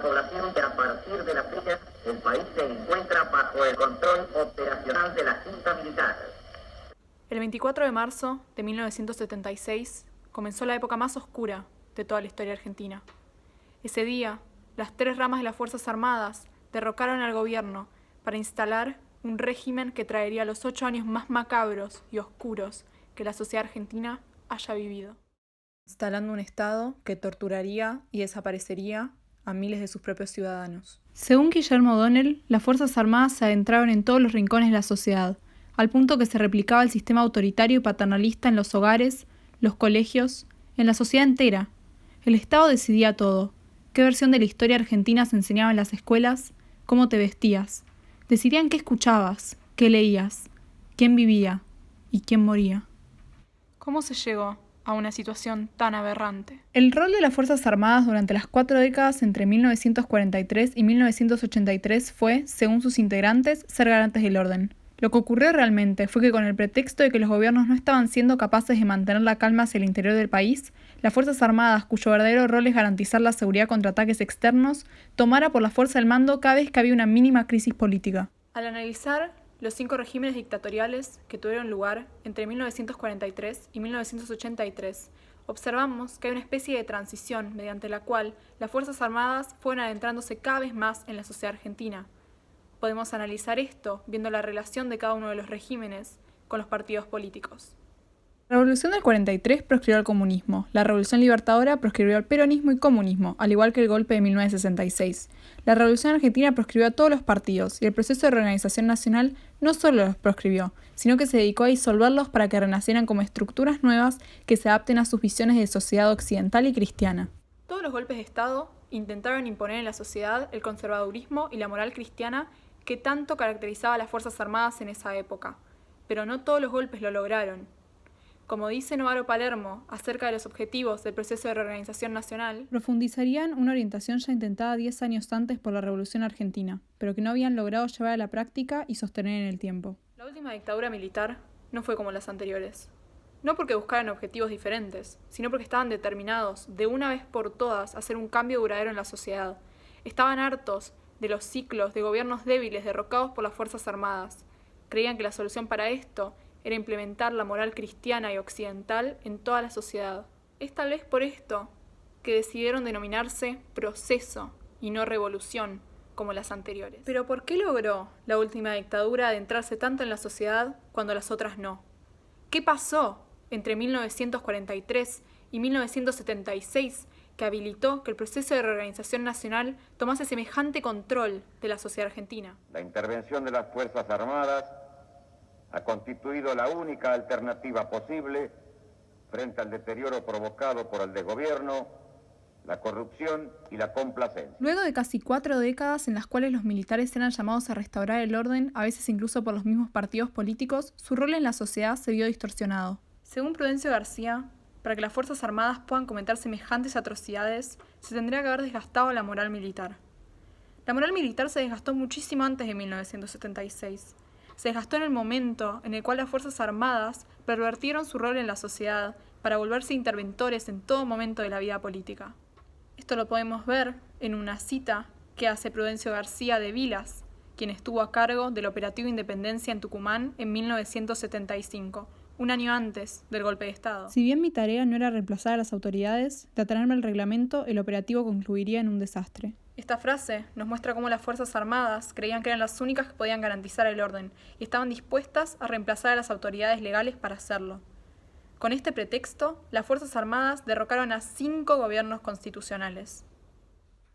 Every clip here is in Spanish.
la población que a partir de la fecha el país se encuentra bajo el control operacional de la Junta Militar. El 24 de marzo de 1976 comenzó la época más oscura de toda la historia argentina. Ese día, las tres ramas de las Fuerzas Armadas derrocaron al gobierno para instalar un régimen que traería los 8 años más macabros y oscuros que la sociedad argentina haya vivido. Instalando un Estado que torturaría y desaparecería a miles de sus propios ciudadanos. Según Guillermo O'Donnell, las Fuerzas Armadas se adentraron en todos los rincones de la sociedad, al punto que se replicaba el sistema autoritario y paternalista en los hogares, los colegios, en la sociedad entera. El Estado decidía todo. ¿Qué versión de la historia argentina se enseñaba en las escuelas? ¿Cómo te vestías? Decidían qué escuchabas, qué leías, quién vivía y quién moría. ¿Cómo se llegó a una situación tan aberrante? El rol de las Fuerzas Armadas durante las 4 décadas entre 1943 y 1983 fue, según sus integrantes, ser garantes del orden. Lo que ocurrió realmente fue que con el pretexto de que los gobiernos no estaban siendo capaces de mantener la calma hacia el interior del país, las Fuerzas Armadas, cuyo verdadero rol es garantizar la seguridad contra ataques externos, tomara por la fuerza el mando cada vez que había una mínima crisis política. Al analizar los 5 regímenes dictatoriales que tuvieron lugar entre 1943 y 1983, observamos que hay una especie de transición mediante la cual las Fuerzas Armadas fueron adentrándose cada vez más en la sociedad argentina. Podemos analizar esto viendo la relación de cada uno de los regímenes con los partidos políticos. La Revolución del 43 proscribió al comunismo, la Revolución Libertadora proscribió al peronismo y comunismo, al igual que el golpe de 1966. La Revolución Argentina proscribió a todos los partidos y el proceso de reorganización nacional no solo los proscribió, sino que se dedicó a disolverlos para que renacieran como estructuras nuevas que se adapten a sus visiones de sociedad occidental y cristiana. Todos los golpes de Estado intentaron imponer en la sociedad el conservadurismo y la moral cristiana que tanto caracterizaba a las Fuerzas Armadas en esa época, pero no todos los golpes lo lograron. Como dice Novaro Palermo acerca de los objetivos del proceso de reorganización nacional, profundizarían una orientación ya intentada 10 años antes por la Revolución Argentina, pero que no habían logrado llevar a la práctica y sostener en el tiempo. La última dictadura militar no fue como las anteriores. No porque buscaran objetivos diferentes, sino porque estaban determinados, de una vez por todas, a hacer un cambio duradero en la sociedad. Estaban hartos de los ciclos de gobiernos débiles derrocados por las Fuerzas Armadas. Creían que la solución para esto era implementar la moral cristiana y occidental en toda la sociedad. Es tal vez por esto que decidieron denominarse proceso y no revolución, como las anteriores. Pero ¿por qué logró la última dictadura adentrarse tanto en la sociedad cuando las otras no? ¿Qué pasó entre 1943 y 1976 que habilitó que el proceso de reorganización nacional tomase semejante control de la sociedad argentina? La intervención de las Fuerzas Armadas ha constituido la única alternativa posible frente al deterioro provocado por el desgobierno, la corrupción y la complacencia. Luego de casi 4 décadas en las cuales los militares eran llamados a restaurar el orden, a veces incluso por los mismos partidos políticos, su rol en la sociedad se vio distorsionado. Según Prudencio García, para que las Fuerzas Armadas puedan cometer semejantes atrocidades, se tendría que haber desgastado la moral militar. La moral militar se desgastó muchísimo antes de 1976. Se desgastó en el momento en el cual las Fuerzas Armadas pervertieron su rol en la sociedad para volverse interventores en todo momento de la vida política. Esto lo podemos ver en una cita que hace Prudencio García de Vilas, quien estuvo a cargo del Operativo Independencia en Tucumán en 1975, un año antes del golpe de Estado. Si bien mi tarea no era reemplazar a las autoridades, de atenerme al reglamento, el operativo concluiría en un desastre. Esta frase nos muestra cómo las Fuerzas Armadas creían que eran las únicas que podían garantizar el orden y estaban dispuestas a reemplazar a las autoridades legales para hacerlo. Con este pretexto, las Fuerzas Armadas derrocaron a 5 gobiernos constitucionales.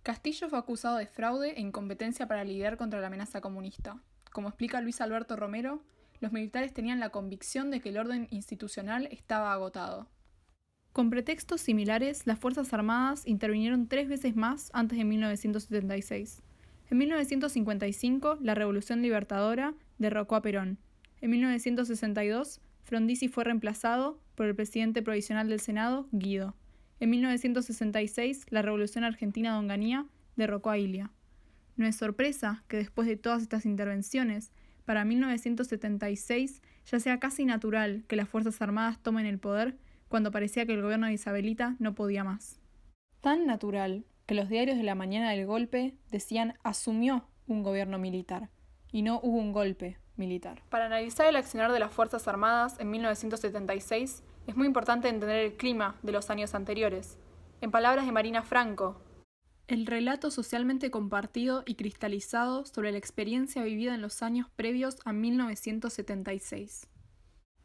Castillo fue acusado de fraude e incompetencia para lidiar contra la amenaza comunista. Como explica Luis Alberto Romero, los militares tenían la convicción de que el orden institucional estaba agotado. Con pretextos similares, las Fuerzas Armadas intervinieron 3 veces más antes de 1976. En 1955, la Revolución Libertadora derrocó a Perón. En 1962, Frondizi fue reemplazado por el presidente provisional del Senado, Guido. En 1966, la Revolución Argentina de Onganía derrocó a Ilia. No es sorpresa que después de todas estas intervenciones, para 1976 ya sea casi natural que las Fuerzas Armadas tomen el poder cuando parecía que el gobierno de Isabelita no podía más. Tan natural que los diarios de la mañana del golpe decían asumió un gobierno militar y no hubo un golpe militar. Para analizar el accionar de las Fuerzas Armadas en 1976 es muy importante entender el clima de los años anteriores. En palabras de Marina Franco, el relato socialmente compartido y cristalizado sobre la experiencia vivida en los años previos a 1976.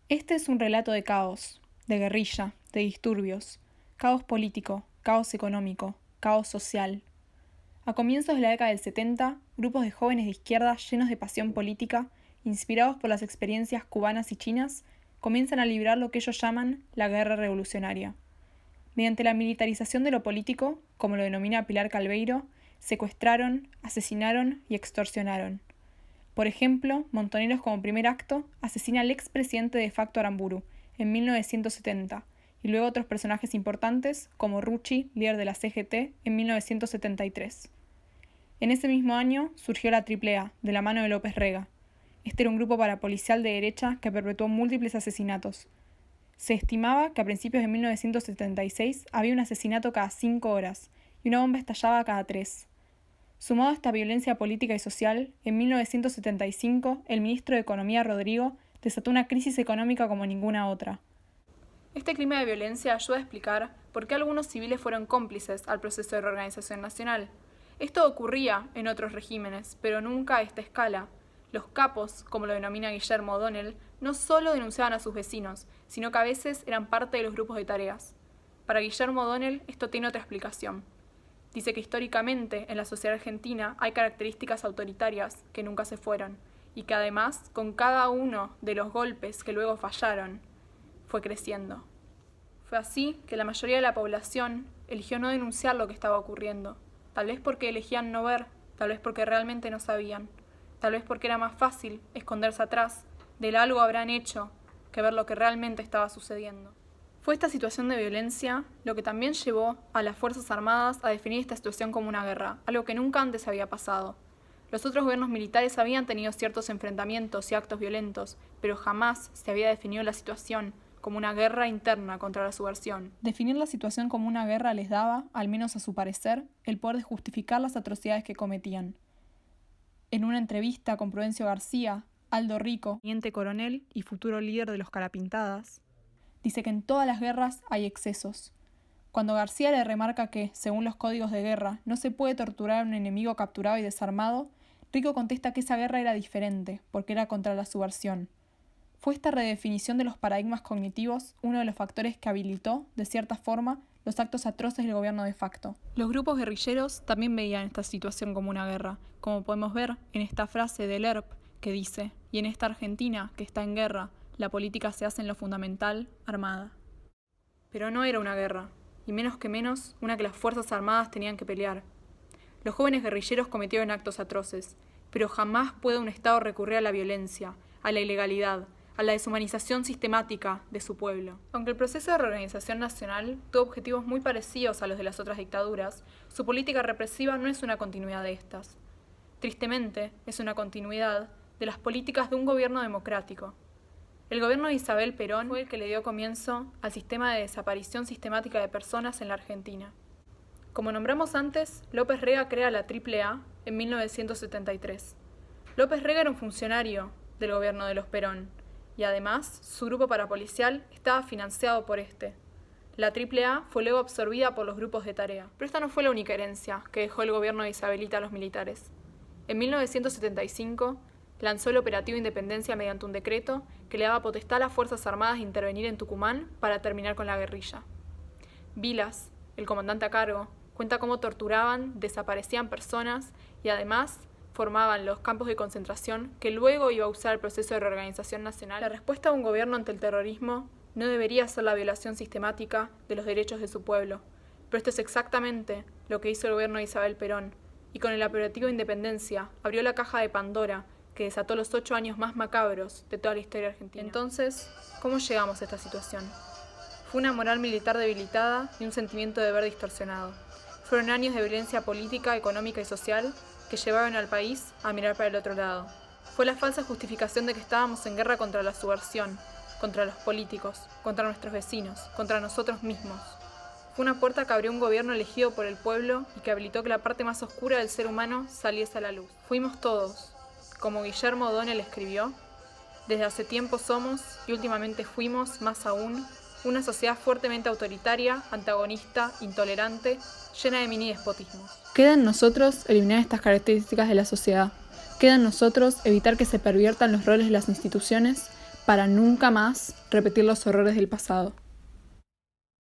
Este es un relato de caos, de guerrilla, de disturbios, caos político, caos económico, caos social. A comienzos de la década del 70, grupos de jóvenes de izquierda llenos de pasión política, inspirados por las experiencias cubanas y chinas, comienzan a librar lo que ellos llaman la guerra revolucionaria. Mediante la militarización de lo político, como lo denomina Pilar Calveiro, secuestraron, asesinaron y extorsionaron. Por ejemplo, Montoneros como primer acto asesina al expresidente de facto Aramburu en 1970 y luego otros personajes importantes como Rucci, líder de la CGT, en 1973. En ese mismo año surgió la AAA, de la mano de López Rega. Este era un grupo parapolicial de derecha que perpetuó múltiples asesinatos. Se estimaba que a principios de 1976 había un asesinato cada 5 horas y una bomba estallaba cada 3. Sumado a esta violencia política y social, en 1975 el ministro de Economía Rodrigo desató una crisis económica como ninguna otra. Este clima de violencia ayuda a explicar por qué algunos civiles fueron cómplices al proceso de reorganización nacional. Esto ocurría en otros regímenes, pero nunca a esta escala. Los capos, como lo denomina Guillermo O'Donnell, no solo denunciaban a sus vecinos, sino que a veces eran parte de los grupos de tareas. Para Guillermo O'Donnell esto tiene otra explicación. Dice que históricamente en la sociedad argentina hay características autoritarias que nunca se fueron, y que además, con cada uno de los golpes que luego fallaron, fue creciendo. Fue así que la mayoría de la población eligió no denunciar lo que estaba ocurriendo, tal vez porque elegían no ver, tal vez porque realmente no sabían, tal vez porque era más fácil esconderse atrás del algo habrán hecho que ver lo que realmente estaba sucediendo. Fue esta situación de violencia lo que también llevó a las Fuerzas Armadas a definir esta situación como una guerra, algo que nunca antes había pasado. Los otros gobiernos militares habían tenido ciertos enfrentamientos y actos violentos, pero jamás se había definido la situación como una guerra interna contra la subversión. Definir la situación como una guerra les daba, al menos a su parecer, el poder de justificar las atrocidades que cometían. En una entrevista con Prudencio García, Aldo Rico, teniente coronel y futuro líder de los Carapintadas, dice que en todas las guerras hay excesos. Cuando García le remarca que, según los códigos de guerra, no se puede torturar a un enemigo capturado y desarmado, Rico contesta que esa guerra era diferente, porque era contra la subversión. Fue esta redefinición de los paradigmas cognitivos uno de los factores que habilitó, de cierta forma, los actos atroces del gobierno de facto. Los grupos guerrilleros también veían esta situación como una guerra, como podemos ver en esta frase de Lerp que dice: y en esta Argentina, que está en guerra, la política se hace en lo fundamental, armada. Pero no era una guerra, y menos que menos, una que las Fuerzas Armadas tenían que pelear. Los jóvenes guerrilleros cometieron actos atroces, pero jamás puede un Estado recurrir a la violencia, a la ilegalidad, a la deshumanización sistemática de su pueblo. Aunque el proceso de reorganización nacional tuvo objetivos muy parecidos a los de las otras dictaduras, su política represiva no es una continuidad de estas. Tristemente, es una continuidad de las políticas de un gobierno democrático. El gobierno de Isabel Perón fue el que le dio comienzo al sistema de desaparición sistemática de personas en la Argentina. Como nombramos antes, López Rega crea la AAA en 1973. López Rega era un funcionario del gobierno de los Perón, y además su grupo parapolicial estaba financiado por este. La AAA fue luego absorbida por los grupos de tarea. Pero esta no fue la única herencia que dejó el gobierno de Isabelita a los militares. En 1975 lanzó el Operativo Independencia mediante un decreto que le daba potestad a las Fuerzas Armadas de intervenir en Tucumán para terminar con la guerrilla. Vilas, el comandante a cargo, cuenta cómo torturaban, desaparecían personas y además formaban los campos de concentración que luego iba a usar el proceso de reorganización nacional. La respuesta de un gobierno ante el terrorismo no debería ser la violación sistemática de los derechos de su pueblo, pero esto es exactamente lo que hizo el gobierno de Isabel Perón, y con el Operativo Independencia abrió la caja de Pandora que desató los 8 años más macabros de toda la historia argentina. Entonces, ¿cómo llegamos a esta situación? Fue una moral militar debilitada y un sentimiento de deber distorsionado. Fueron años de violencia política, económica y social que llevaron al país a mirar para el otro lado. Fue la falsa justificación de que estábamos en guerra contra la subversión, contra los políticos, contra nuestros vecinos, contra nosotros mismos. Fue Fue una puerta que abrió un gobierno elegido por el pueblo y que habilitó que la parte más oscura del ser humano saliese a la luz. Fuimos todos, como Guillermo O'Donnell escribió, desde hace tiempo somos, y últimamente fuimos, más aún, una sociedad fuertemente autoritaria, antagonista, intolerante, llena de mini-despotismos. Queda en nosotros eliminar estas características de la sociedad. Queda en nosotros evitar que se perviertan los roles de las instituciones para nunca más repetir los horrores del pasado.